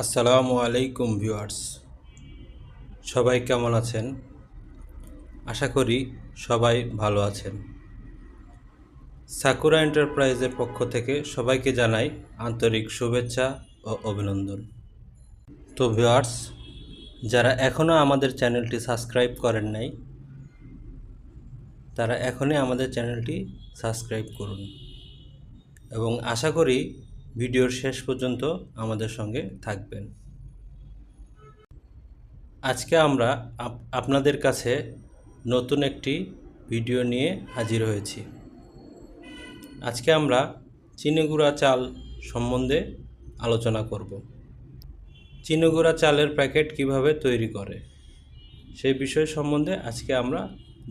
আসসালামু আলাইকুম ভিউয়ার্স, সবাই কেমন আছেন? আশা করি সবাই ভালো আছেন। সাকুরা এন্টারপ্রাইজের পক্ষ থেকে সবাইকে জানাই আন্তরিক শুভেচ্ছা ও অভিনন্দন। তো ভিউয়ার্স, যারা এখনও আমাদের চ্যানেলটি সাবস্ক্রাইব করেন নাই, তারা এখনই আমাদের চ্যানেলটি সাবস্ক্রাইব করুন এবং আশা করি ভিডিওর শেষ পর্যন্ত আমাদের সঙ্গে থাকবেন। আজকে আমরা আপনাদের কাছে নতুন একটি ভিডিও নিয়ে হাজির হয়েছি। আজকে আমরা চিনিগুড়া চাল সম্বন্ধে আলোচনা করব। চিনিগুড়া চালের প্যাকেট কিভাবে তৈরি করে সেই বিষয় সম্বন্ধে আজকে আমরা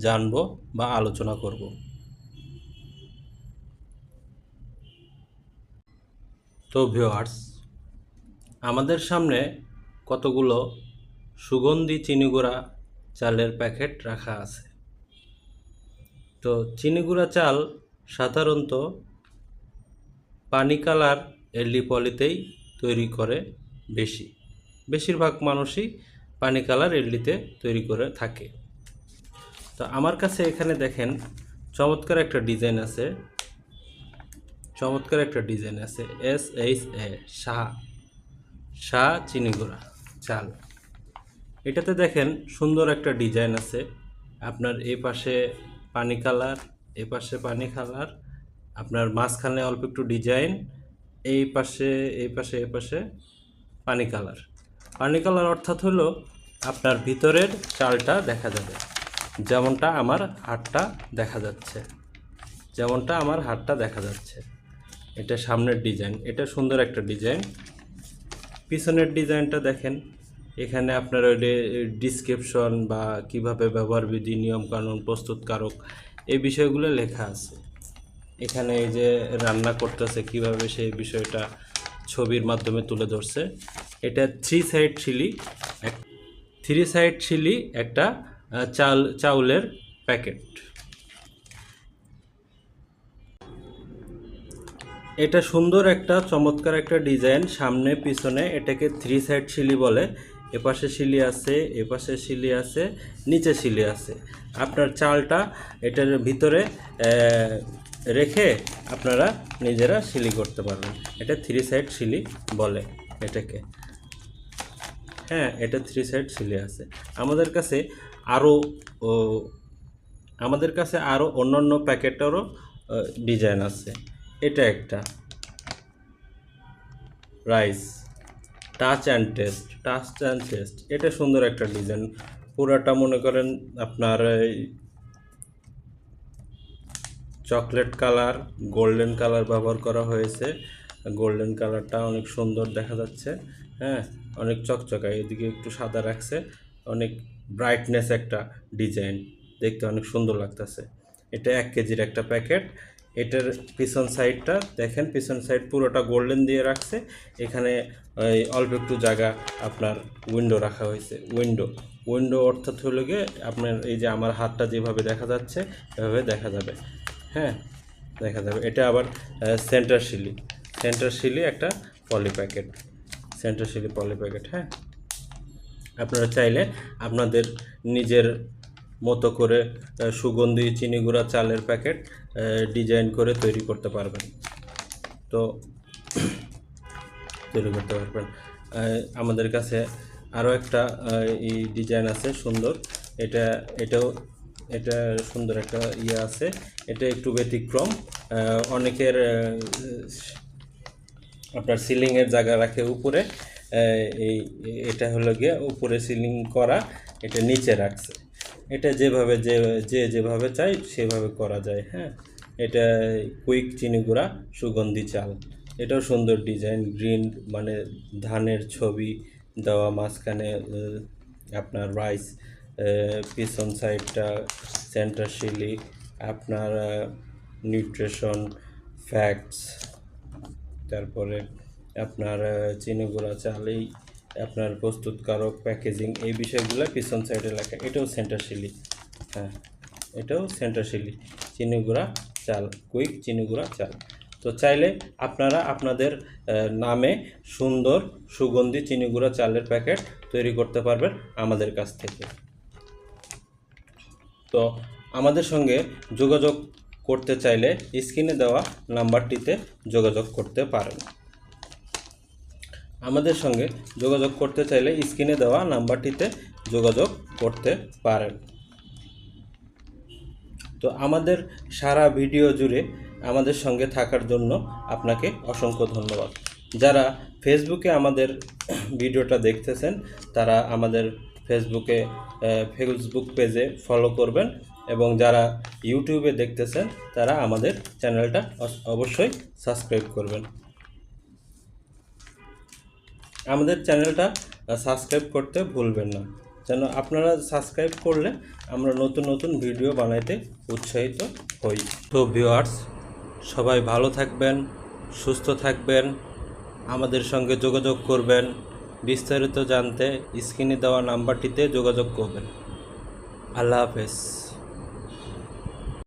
জানব বা আলোচনা করব। তো ভিউয়ার্স, আমাদের সামনে কতগুলো সুগন্ধি চিনিগুড়া চালের প্যাকেট রাখা আছে। তো চিনিগুড়া চাল সাধারণত পানি কালার এলডি পলিতেই তৈরি করে বেশিরভাগ মানুষই পানি কালার এলডিতে তৈরি করে থাকে। তো আমার কাছে এখানে দেখেন চমৎকার একটা ডিজাইন আছে, SHA শাহ চিনিগুড়া চাল। এটাতে দেখেন সুন্দর একটা ডিজাইন আছে। আপনার এই পাশে পানি কালার, এই পাশে পানি কালার, আপনার মাঝখানে অল্প একটু ডিজাইন, এই পাশে পানি কালার। পানি কালার অর্থাৎ হলো আপনার ভিতরের চালটা দেখা যাবে, যেমনটা আমার হাতটা দেখা যাচ্ছে। এটা সামনের ডিজাইন, এটা সুন্দর একটা ডিজাইন। পিছনের ডিজাইনটা দেখেন, এখানে আপনার ওই ডিসক্রিপশন বা কিভাবে ব্যবহার বিধি, নিয়মকানুন, প্রস্তুতকারক এই বিষয়গুলো লেখা আছে। এখানে এই যে রান্না করতেছে কিভাবে সেই বিষয়টা ছবির মাধ্যমে তুলে ধরছে। এটা থ্রি সাইড চিলি একটা চাউলের প্যাকেট। এটা সুন্দর একটা চমৎকার একটা ডিজাইন, সামনে পিছনে এটাকে থ্রি সাইড শিলি বলে। এপাশে শিলি আছে, এপাশে শিলি আছে, নিচে শিলি আছে। আপনার চালটা এটার ভিতরে রেখে আপনারা নিজেরা শিলি করতে পারবেন। এটা থ্রি সাইড শিলি বলে এটাকে। হ্যাঁ, এটা থ্রি সাইড শিলি আছে। আমাদের কাছে আরও অন্যান্য প্যাকেটেরও ডিজাইন আছে। এটা একটা রাইস টাচ অ্যান্ড টেস্ট, এটা সুন্দর একটা ডিজাইন। পুরাটা মনে করেন আপনার চকলেট কালার, গোল্ডেন কালার ব্যবহার করা হয়েছে। গোল্ডেন কালারটা অনেক সুন্দর দেখা যাচ্ছে। হ্যাঁ, অনেক চকচকা, এদিকে একটু সাদা রাখছে, অনেক ব্রাইটনেস একটা ডিজাইন, দেখতে অনেক সুন্দর লাগতেছে। এটা 1 কেজির একটা প্যাকেট। এটার পিছন সাইডটা দেখেন, পিছন সাইড পুরোটা গোল্ডেন দিয়ে রাখছে। এখানে অল্প একটু জায়গা আপনার উইন্ডো রাখা হয়েছে। উইন্ডো অর্থাৎ হলো গিয়ে আপনার এই যে আমার হাতটা যেভাবে দেখা যাচ্ছে এভাবে দেখা যাবে। হ্যাঁ, দেখা যাবে। এটা আবার সেন্টার শিলি একটা পলি প্যাকেট, হ্যাঁ। আপনারা চাইলে আপনাদের নিজের মতো করে সুগন্ধি চিনিগুড়া চালের প্যাকেট ডিজাইন করে তৈরি করতে পারবেন। আমাদের কাছে আরও একটা এই ডিজাইন আছে সুন্দর। এটা সুন্দর একটা আছে। এটা একটু ব্যতিক্রম। অনেকের আপনার সিলিংয়ের জায়গা রাখে উপরে, এটা হলো গিয়ে উপরে সিলিং করা, এটা নিচে রাখছে। এটা যেভাবে চাই সেভাবে করা যায়। হ্যাঁ, এটা কুইক চিনিগুড়া সুগন্ধি চাল। এটাও সুন্দর ডিজাইন, গ্রিন মানে ধানের ছবি দেওয়া, মাঝখানে আপনার রাইস, পিছন সাইডটা সেন্টার শিলি, আপনার নিউট্রিশন ফ্যাক্টস, তারপরে আপনার চিনিগুড়া চালেই আপনার প্রস্তুতকারক, প্যাকেজিং, এই বিষয়গুলো পিছন সাইডে লেখা। এটাও সেন্টার শিলি। হ্যাঁ, এটাও সেন্টার শিলি চিনিগুড়া চাল, কুইক চিনিগুড়া চাল। তো তো চাইলে আপনারা আপনাদের নামে সুন্দর সুগন্ধি চিনি গুঁড়া চালের প্যাকেট তৈরি করতে পারবেন আমাদের কাছ থেকে। তো আমাদের সঙ্গে যোগাযোগ করতে চাইলে স্ক্রিনে দেওয়া নাম্বারটিতে যোগাযোগ করতে পারেন। আমাদের সঙ্গে যোগাযোগ করতে চাইলে স্ক্রিনে দেওয়া নাম্বারটিতে যোগাযোগ করতে পারেন। তো আমাদের সারা ভিডিও জুড়ে আমাদের সঙ্গে থাকার জন্য আপনাকে অসংখ্য ধন্যবাদ। যারা ফেসবুকে আমাদের ভিডিওটা দেখতেছেন তারা আমাদের ফেসবুক পেজে ফলো করবেন, এবং যারা ইউটিউবে দেখতেছেন তারা আমাদের চ্যানেলটা অবশ্যই সাবস্ক্রাইব করবেন। আমাদের চ্যানেলটা সাবস্ক্রাইব করতে ভুলবেন না, যেন আপনারা সাবস্ক্রাইব করলে আমরা নতুন নতুন ভিডিও বানাইতে উৎসাহিত হই। তো ভিউয়ার্স, সবাই ভালো থাকবেন, সুস্থ থাকবেন, আমাদের সঙ্গে যোগাযোগ করবেন। বিস্তারিত জানতে স্ক্রিনে দেওয়া নাম্বারটিতে যোগাযোগ করবেন। আল্লাহ হাফেজ।